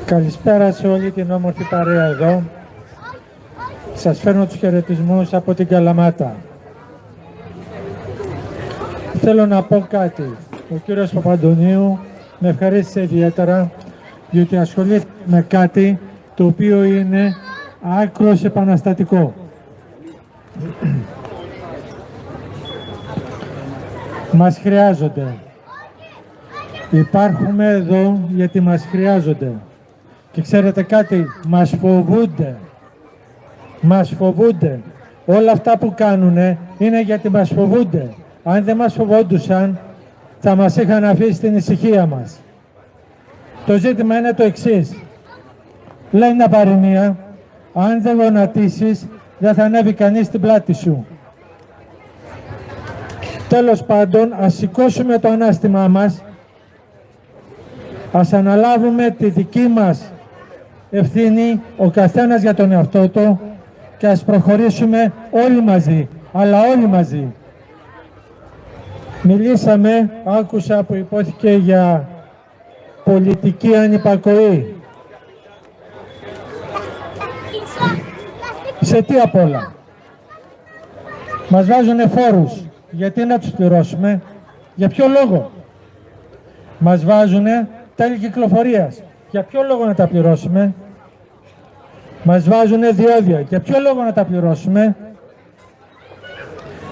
Καλησπέρα σε όλη την όμορφη παρέα εδώ. Σας φέρνω τους χαιρετισμούς από την Καλαμάτα. Θέλω να πω κάτι. Ο κύριος Παπαντονίου με ευχαρίστησε ιδιαίτερα, διότι ασχολήθηκε με κάτι το οποίο είναι άκρως επαναστατικό. Μας χρειάζονται. Υπάρχουμε εδώ γιατί μας χρειάζονται. Και ξέρετε κάτι, μας φοβούνται. Μας φοβούνται. Όλα αυτά που κάνουνε είναι γιατί μας φοβούνται. Αν δεν μας φοβόντουσαν, θα μας είχαν αφήσει την ησυχία μας. Το ζήτημα είναι το εξής. Λέει μια παροιμία, αν δεν γονατίσεις, δεν θα ανέβει κανείς στην πλάτη σου. Τέλος πάντων, ας σηκώσουμε το ανάστημά μας, ας αναλάβουμε τη δική μας ευθύνη, ο καθένας για τον εαυτό του, και ας προχωρήσουμε όλοι μαζί, αλλά όλοι μαζί. Μιλήσαμε, άκουσα που υπόθηκε για πολιτική ανυπακοή. Σε τι απ' όλα? Μας βάζουνε φόρους. Γιατί να τους πληρώσουμε? Για ποιο λόγο? Μας βάζουνε τέλη κυκλοφορίας. Για ποιο λόγο να τα πληρώσουμε? Μας βάζουνε διόδια. Για ποιο λόγο να τα πληρώσουμε?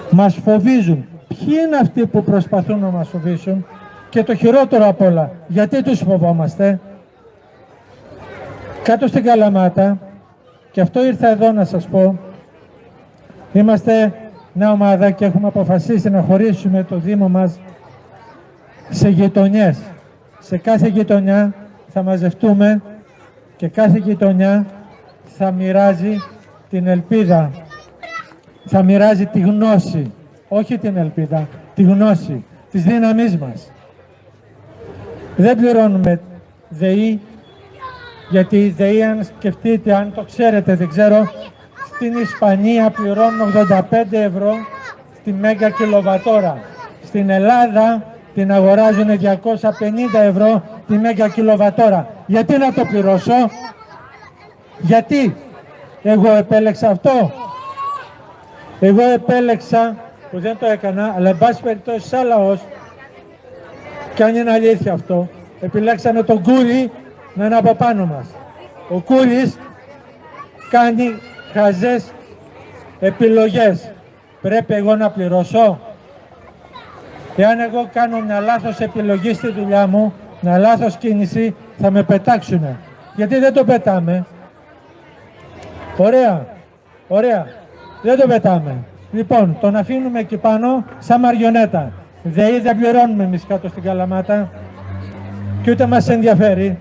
Μας φοβίζουν. Ποιοι είναι αυτοί που προσπαθούν να μας φοβήσουν? Και το χειρότερο απ' όλα, γιατί τους φοβόμαστε? Κάτω στην Καλαμάτα, και αυτό ήρθα εδώ να σας πω, είμαστε μια ομάδα και έχουμε αποφασίσει να χωρίσουμε το Δήμο μας σε γειτονιές. Σε κάθε γειτονιά θα μαζευτούμε και κάθε γειτονιά θα μοιράζει την ελπίδα, θα μοιράζει τη γνώση, όχι την ελπίδα, τη γνώση της δύναμής μας. Δεν πληρώνουμε ΔΕΗ, γιατί η ΔΕΗ, αν σκεφτείτε, αν το ξέρετε, δεν ξέρω, στην Ισπανία πληρώνουν 85 ευρώ στη Μέγα κιλοβατόρα. Στην Ελλάδα την αγοράζουν 250 ευρώ τη Μέγα κιλοβατόρα. Γιατί να το πληρώσω? Γιατί? Εγώ επέλεξα αυτό? Εγώ επέλεξα, που δεν το έκανα, αλλά εν πάση περιπτώσει σαν λαός, κι αν είναι αλήθεια αυτό, επιλέξαμε τον Κούλι να είναι από πάνω μας. Ο Κούλης κάνει χαζές επιλογές. Πρέπει εγώ να πληρώσω? Εάν εγώ κάνω μια λάθος επιλογή στη δουλειά μου, μια λάθος κίνηση, θα με πετάξουνε. Γιατί δεν το πετάμε? Ωραία, ωραία, δεν το πετάμε. Λοιπόν, τον αφήνουμε εκεί πάνω σαν μαριονέτα. ΔΕΗ δεν πληρώνουμε εμείς κάτω στην Καλαμάτα και ούτε μας ενδιαφέρει.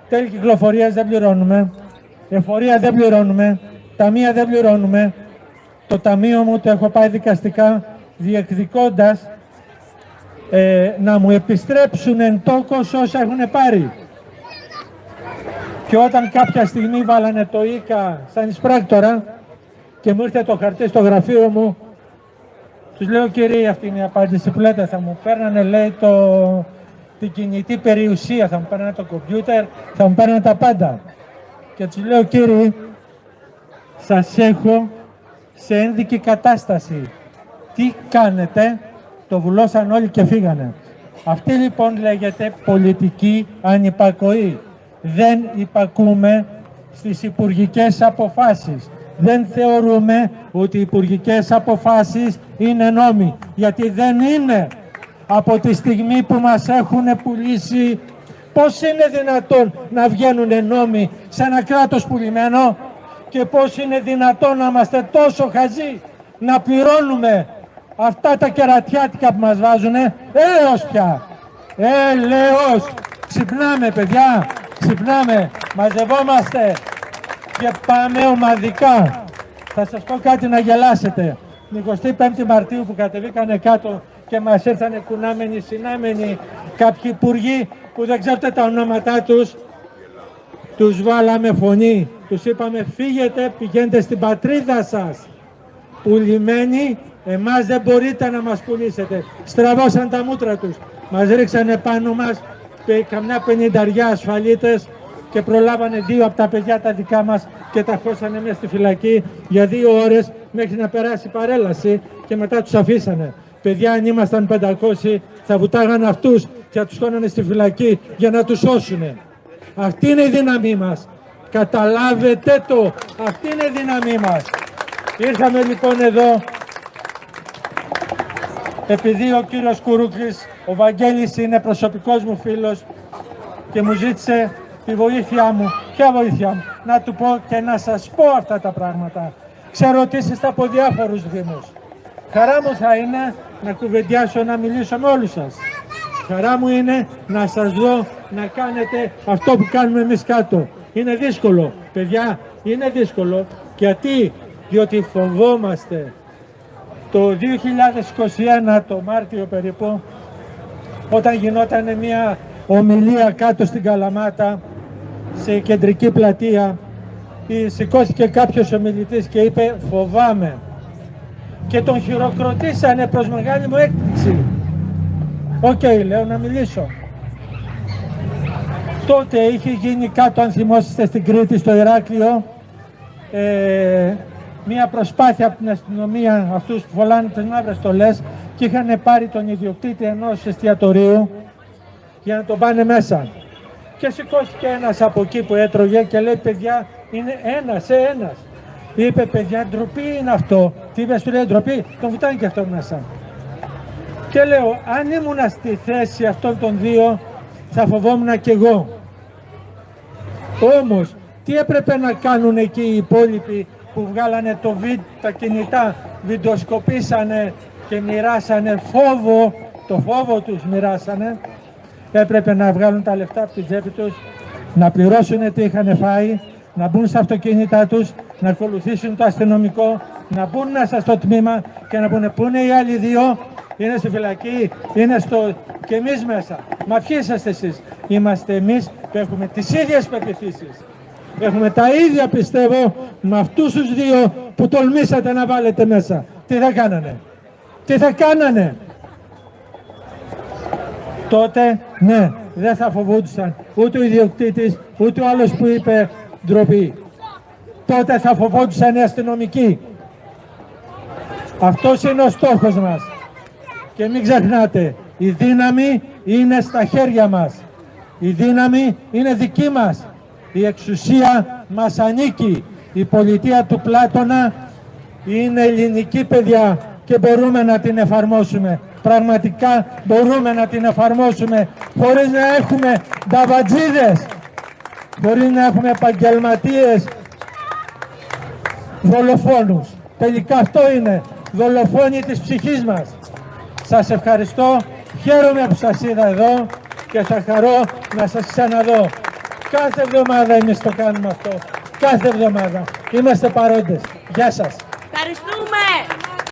Τέλη κυκλοφορίας δεν πληρώνουμε, εφορία δεν πληρώνουμε, ταμεία δεν πληρώνουμε. Το ταμείο μου το έχω πάει δικαστικά διεκδικώντας να μου επιστρέψουν εν τόκος όσα έχουν πάρει. Και όταν κάποια στιγμή βάλανε το ΙΚΑ σαν εισπράκτορα και μου ήρθε το χαρτί στο γραφείο μου, τους λέω, κύριε, αυτή είναι η απάντηση που λέτε, θα μου παίρνανε, λέει, την κινητή περιουσία, θα μου παίρνανε το κομπιούτερ, θα μου παίρνανε τα πάντα. Και τους λέω, κύριε, σας έχω σε ένδικη κατάσταση. Τι κάνετε? Το βουλώσαν όλοι και φύγανε. Αυτή λοιπόν λέγεται πολιτική ανυπακοή. Δεν υπακούμε στις υπουργικές αποφάσεις. Δεν θεωρούμε ότι οι υπουργικές αποφάσεις είναι νόμοι. Γιατί δεν είναι. Από τη στιγμή που μας έχουν πουλήσει, πώς είναι δυνατόν να βγαίνουν νόμοι σε ένα κράτος πουλημένο? Και πώς είναι δυνατόν να είμαστε τόσο χαζοί να πληρώνουμε αυτά τα κερατιάτικα που μας βάζουνε? Έλεος πια! Έλεος! Ξυπνάμε, παιδιά! Ξυπνάμε! Μαζευόμαστε και πάμε ομαδικά. Θα σας πω κάτι να γελάσετε. Την 25η Μαρτίου που κατεβήκανε κάτω και μας ήρθανε κουνάμενοι, συνάμενοι κάποιοι υπουργοί που δεν ξέρετε τα ονόματά τους, τους βάλαμε φωνή. Τους είπαμε, φύγετε, πηγαίνετε στην πατρίδα σας. Πουλημένοι, εμάς δεν μπορείτε να μας πουλήσετε. Στραβώσαν τα μούτρα τους. Μας ρίξανε πάνω μας καμιά 50 ασφαλίτες και προλάβανε 2 από τα παιδιά τα δικά μας και τα χώσανε μέσα στη φυλακή για 2 ώρες μέχρι να περάσει η παρέλαση και μετά τους αφήσανε. Παιδιά, αν ήμασταν 500, θα βουτάγανε αυτούς και θα τους χώνανε στη φυλακή για να τους σώσουνε. Αυτή είναι η δύναμή μας. Καταλάβετε το. Αυτή είναι η δύναμή μας. Ήρθαμε λοιπόν εδώ επειδή ο κύριος Κουρούκλης, ο Βαγγέλης, είναι προσωπικός μου φίλος και μου ζήτησε τη βοήθειά μου. Ποια βοήθειά μου? Να του πω και να σας πω αυτά τα πράγματα. Ξέρω ότι είστε από διάφορους δήμους. Χαρά μου θα είναι να κουβεντιάσω, να μιλήσω με όλους σας. Χαρά μου είναι να σας δω να κάνετε αυτό που κάνουμε εμείς κάτω. Είναι δύσκολο, παιδιά, είναι δύσκολο. Γιατί? Διότι φοβόμαστε. Το 2021, το Μάρτιο περίπου, όταν γινόταν μια ομιλία κάτω στην Καλαμάτα, σε κεντρική πλατεία, σηκώθηκε κάποιος ομιλητής και είπε «Φοβάμαι». Και τον χειροκροτήσανε προς μεγάλη μου έκπληξη. Οκ, λέω να μιλήσω. Τότε είχε γίνει κάτω, αν θυμόσαστε, στην Κρήτη, στο Ηράκλειο, μια προσπάθεια από την αστυνομία, αυτούς που φοράνε τις μαύρες στολές, και είχαν πάρει τον ιδιοκτήτη ενός εστιατορίου για να τον πάνε μέσα. Και σηκώθηκε ένας από εκεί που έτρωγε και λέει «Παιδιά, είναι ένας». Είπε «Παιδιά, ντροπή είναι αυτό». Τι είπες? Του λέει «Ντροπή». Τον βουτάνε και αυτόν μέσα. Και λέω, αν ήμουνα στη θέση αυτών των δύο, θα φοβόμουν κι εγώ. Όμως, τι έπρεπε να κάνουν εκεί οι υπόλοιποι που βγάλανε τα κινητά, βιντεοσκοπήσανε και μοιράσανε φόβο, το φόβο τους μοιράσανε. Έπρεπε να βγάλουν τα λεφτά από την τσέπη τους, να πληρώσουν τι είχαν φάει, να μπουν στα αυτοκίνητά τους, να ακολουθήσουν το αστυνομικό, να μπουν μέσα στο τμήμα και να πούνε πού είναι οι άλλοι δύο, είναι στη φυλακή, είναι στο... και εμείς μέσα. Μα ποιοι είσαστε εσείς? Είμαστε εμείς που έχουμε τις ίδιες πεποιθήσεις. Έχουμε τα ίδια, πιστεύω, με αυτούς τους δύο που τολμήσατε να βάλετε μέσα. Τι θα κάνανε? Τι θα κάνανε? Τότε, ναι, δεν θα φοβούντουσαν ούτε ο ιδιοκτήτης, ούτε ο άλλος που είπε ντροπή. Τότε θα φοβόντουσαν οι αστυνομικοί. Αυτός είναι ο στόχος μας. Και μην ξεχνάτε, η δύναμη είναι στα χέρια μας. Η δύναμη είναι δική μας. Η εξουσία μας ανήκει. Η πολιτεία του Πλάτωνα είναι ελληνική, παιδιά, και μπορούμε να την εφαρμόσουμε. Πραγματικά μπορούμε να την εφαρμόσουμε χωρίς να έχουμε νταβατζίδες, χωρίς να έχουμε επαγγελματίες δολοφόνους. Τελικά αυτό είναι, δολοφόνοι της ψυχής μας. Σας ευχαριστώ, χαίρομαι που σας είδα εδώ και θα χαρώ να σας ξαναδώ. Κάθε εβδομάδα εμείς το κάνουμε αυτό, κάθε εβδομάδα. Είμαστε παρόντες. Γεια σας. Ευχαριστούμε.